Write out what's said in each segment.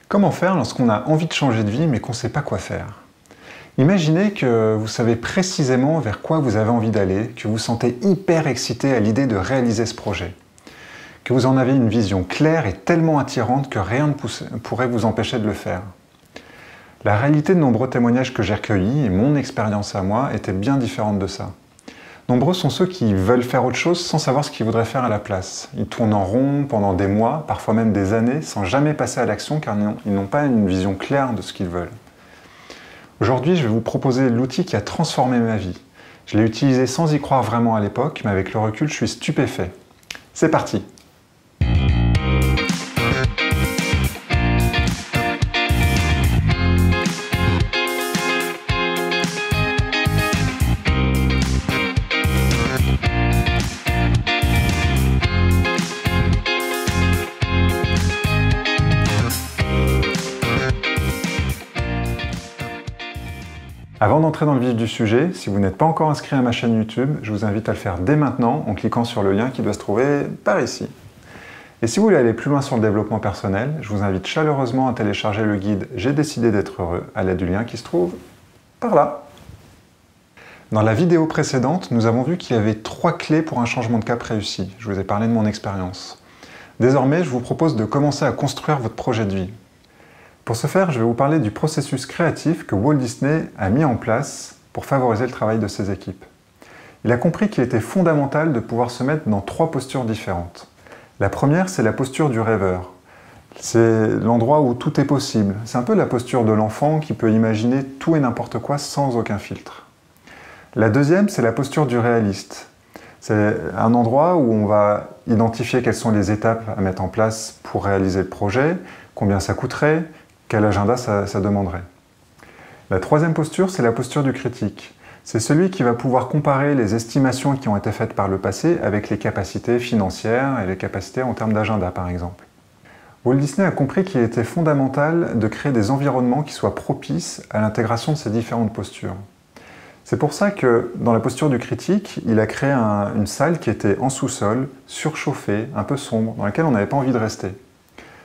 Comment faire lorsqu'on a envie de changer de vie mais qu'on ne sait pas quoi faire? Imaginez que vous savez précisément vers quoi vous avez envie d'aller, que vous vous sentez hyper excité à l'idée de réaliser ce projet, que vous en avez une vision claire et tellement attirante que rien ne pourrait vous empêcher de le faire. La réalité de nombreux témoignages que j'ai recueillis et mon expérience à moi était bien différente de ça. Nombreux sont ceux qui veulent faire autre chose sans savoir ce qu'ils voudraient faire à la place. Ils tournent en rond pendant des mois, parfois même des années, sans jamais passer à l'action car ils n'ont pas une vision claire de ce qu'ils veulent. Aujourd'hui, je vais vous proposer l'outil qui a transformé ma vie. Je l'ai utilisé sans y croire vraiment à l'époque, mais avec le recul, je suis stupéfait. C'est parti! Avant d'entrer dans le vif du sujet, si vous n'êtes pas encore inscrit à ma chaîne YouTube, je vous invite à le faire dès maintenant en cliquant sur le lien qui doit se trouver par ici. Et si vous voulez aller plus loin sur le développement personnel, je vous invite chaleureusement à télécharger le guide « J'ai décidé d'être heureux » à l'aide du lien qui se trouve par là. Dans la vidéo précédente, nous avons vu qu'il y avait 3 clés pour un changement de cap réussi. Je vous ai parlé de mon expérience. Désormais, je vous propose de commencer à construire votre projet de vie. Pour ce faire, je vais vous parler du processus créatif que Walt Disney a mis en place pour favoriser le travail de ses équipes. Il a compris qu'il était fondamental de pouvoir se mettre dans 3 postures différentes. La première, c'est la posture du rêveur. C'est l'endroit où tout est possible. C'est un peu la posture de l'enfant qui peut imaginer tout et n'importe quoi sans aucun filtre. La deuxième, c'est la posture du réaliste. C'est un endroit où on va identifier quelles sont les étapes à mettre en place pour réaliser le projet, combien ça coûterait, quel agenda ça demanderait. La troisième posture, c'est la posture du critique. C'est celui qui va pouvoir comparer les estimations qui ont été faites par le passé avec les capacités financières et les capacités en termes d'agenda, par exemple. Walt Disney a compris qu'il était fondamental de créer des environnements qui soient propices à l'intégration de ces différentes postures. C'est pour ça que, dans la posture du critique, il a créé une salle qui était en sous-sol, surchauffée, un peu sombre, dans laquelle on n'avait pas envie de rester.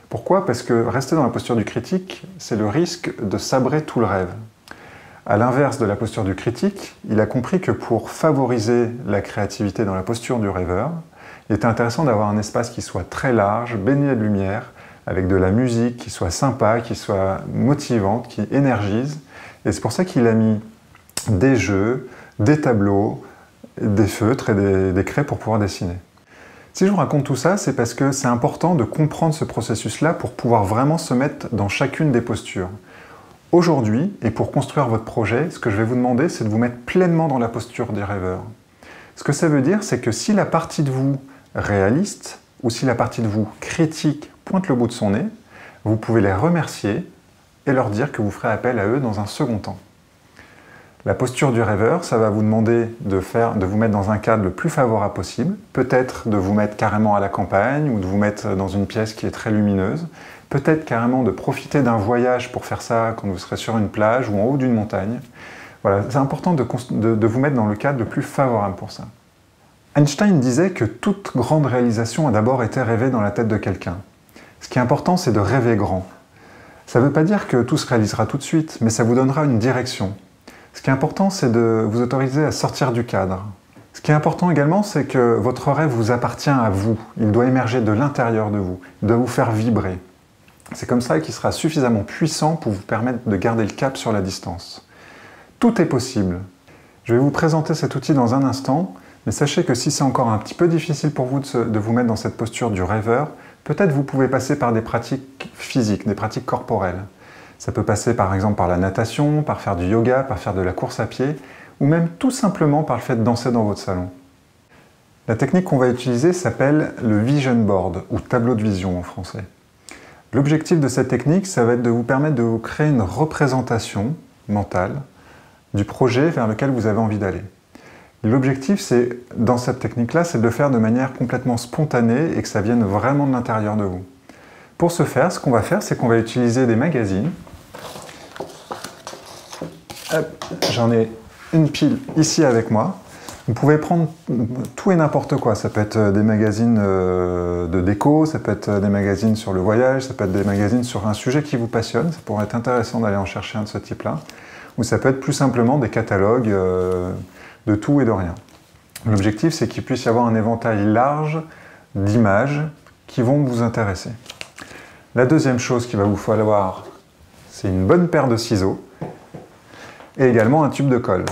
Pourquoi? Parce que rester dans la posture du critique, c'est le risque de sabrer tout le rêve. À l'inverse de la posture du critique, il a compris que pour favoriser la créativité dans la posture du rêveur, il était intéressant d'avoir un espace qui soit très large, baigné de lumière, avec de la musique qui soit sympa, qui soit motivante, qui énergise. Et c'est pour ça qu'il a mis des jeux, des tableaux, des feutres et des craies pour pouvoir dessiner. Si je vous raconte tout ça, c'est parce que c'est important de comprendre ce processus-là pour pouvoir vraiment se mettre dans chacune des postures. Aujourd'hui, et pour construire votre projet, ce que je vais vous demander, c'est de vous mettre pleinement dans la posture des rêveurs. Ce que ça veut dire, c'est que si la partie de vous réaliste, ou si la partie de vous critique pointe le bout de son nez, vous pouvez les remercier et leur dire que vous ferez appel à eux dans un second temps. La posture du rêveur, ça va vous demander de vous mettre dans un cadre le plus favorable possible, peut-être de vous mettre carrément à la campagne ou de vous mettre dans une pièce qui est très lumineuse, peut-être carrément de profiter d'un voyage pour faire ça quand vous serez sur une plage ou en haut d'une montagne. Voilà, c'est important de vous mettre dans le cadre le plus favorable pour ça. Einstein disait que toute grande réalisation a d'abord été rêvée dans la tête de quelqu'un. Ce qui est important, c'est de rêver grand. Ça ne veut pas dire que tout se réalisera tout de suite, mais ça vous donnera une direction. Ce qui est important, c'est de vous autoriser à sortir du cadre. Ce qui est important également, c'est que votre rêve vous appartient à vous. Il doit émerger de l'intérieur de vous. Il doit vous faire vibrer. C'est comme ça qu'il sera suffisamment puissant pour vous permettre de garder le cap sur la distance. Tout est possible. Je vais vous présenter cet outil dans un instant, mais sachez que si c'est encore un petit peu difficile pour vous de vous mettre dans cette posture du rêveur, peut-être vous pouvez passer par des pratiques physiques, des pratiques corporelles. Ça peut passer par exemple par la natation, par faire du yoga, par faire de la course à pied, ou même tout simplement par le fait de danser dans votre salon. La technique qu'on va utiliser s'appelle le Vision Board, ou tableau de vision en français. L'objectif de cette technique, ça va être de vous permettre de vous créer une représentation mentale du projet vers lequel vous avez envie d'aller. L'objectif, dans cette technique-là, c'est de le faire de manière complètement spontanée et que ça vienne vraiment de l'intérieur de vous. Pour ce faire, ce qu'on va faire, c'est qu'on va utiliser des magazines. J'en ai une pile ici avec moi. Vous pouvez prendre tout et n'importe quoi. Ça peut être des magazines de déco, ça peut être des magazines sur le voyage, ça peut être des magazines sur un sujet qui vous passionne. Ça pourrait être intéressant d'aller en chercher un de ce type-là. Ou ça peut être plus simplement des catalogues de tout et de rien. L'objectif, c'est qu'il puisse y avoir un éventail large d'images qui vont vous intéresser. La deuxième chose qu'il va vous falloir, c'est une bonne paire de ciseaux et également un tube de colle.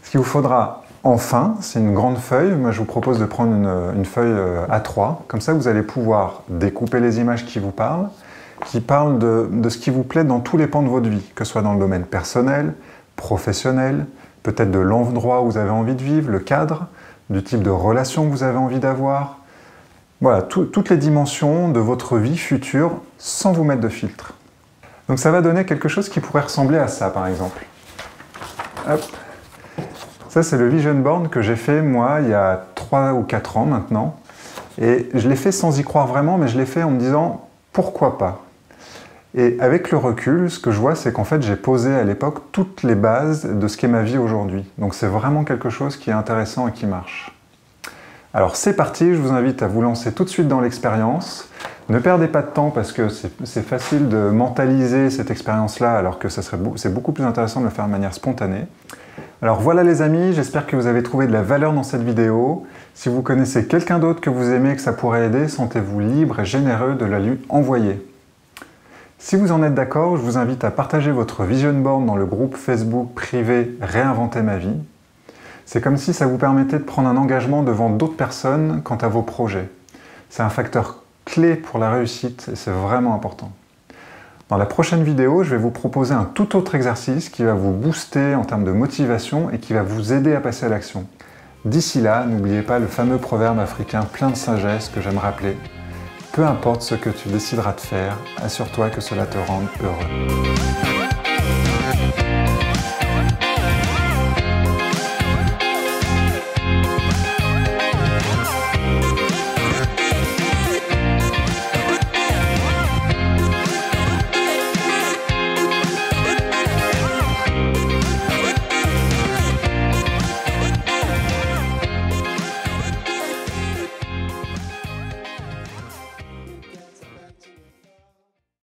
Ce qu'il vous faudra enfin, c'est une grande feuille. Moi, je vous propose de prendre une feuille A3. Comme ça, vous allez pouvoir découper les images qui vous parlent de ce qui vous plaît dans tous les pans de votre vie, que ce soit dans le domaine personnel, professionnel, peut-être de l'endroit où vous avez envie de vivre, le cadre, du type de relation que vous avez envie d'avoir. Voilà, toutes les dimensions de votre vie future sans vous mettre de filtre. Donc ça va donner quelque chose qui pourrait ressembler à ça, par exemple. Hop. Ça, c'est le vision board que j'ai fait, moi, il y a 3 ou 4 ans maintenant. Et je l'ai fait sans y croire vraiment, mais je l'ai fait en me disant « pourquoi pas ?» Et avec le recul, ce que je vois, c'est qu'en fait, j'ai posé à l'époque toutes les bases de ce qu'est ma vie aujourd'hui. Donc c'est vraiment quelque chose qui est intéressant et qui marche. Alors c'est parti, je vous invite à vous lancer tout de suite dans l'expérience. Ne perdez pas de temps parce que c'est facile de mentaliser cette expérience-là alors que c'est beaucoup plus intéressant de le faire de manière spontanée. Alors voilà les amis, j'espère que vous avez trouvé de la valeur dans cette vidéo. Si vous connaissez quelqu'un d'autre que vous aimez et que ça pourrait aider, sentez-vous libre et généreux de la lui envoyer. Si vous en êtes d'accord, je vous invite à partager votre vision board dans le groupe Facebook privé Réinventer ma vie. C'est comme si ça vous permettait de prendre un engagement devant d'autres personnes quant à vos projets. C'est un facteur clé pour la réussite et c'est vraiment important. Dans la prochaine vidéo, je vais vous proposer un tout autre exercice qui va vous booster en termes de motivation et qui va vous aider à passer à l'action. D'ici là, n'oubliez pas le fameux proverbe africain plein de sagesse que j'aime rappeler. Peu importe ce que tu décideras de faire, assure-toi que cela te rende heureux.